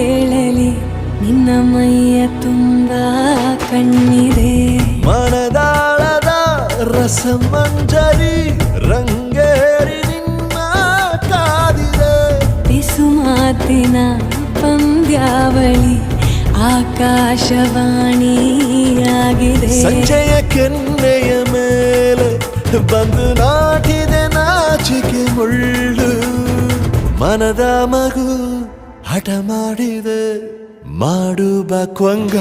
ಹೇಳಲಿ ನಿನ್ನ ಮೈಯ ತುಂಬ ಕಣ್ಣಿದೆ ಮನದಾಳದ ರಸಮಂಜರಿ ರಂಗೇರಿ ನಿನ್ನ ಕಾದಿದೆ ಬಿಸು ಮಾತಿನ ಪಂದ್ಯಾವಳಿ ಆಕಾಶವಾಣಿಯಾಗಿದೆ ಸಂಜೆಯ ಕೆನ್ನೆಯ ಮೇಲೆ ಬಂದು ನಾಟಿದೆ ನಾಚಿಕೆ ಮುಳ್ಳು ಮನದ ಮಗು ಹಠ ಮಾಡಿದೆ ಮಾಡುವ ಕೊಂಗ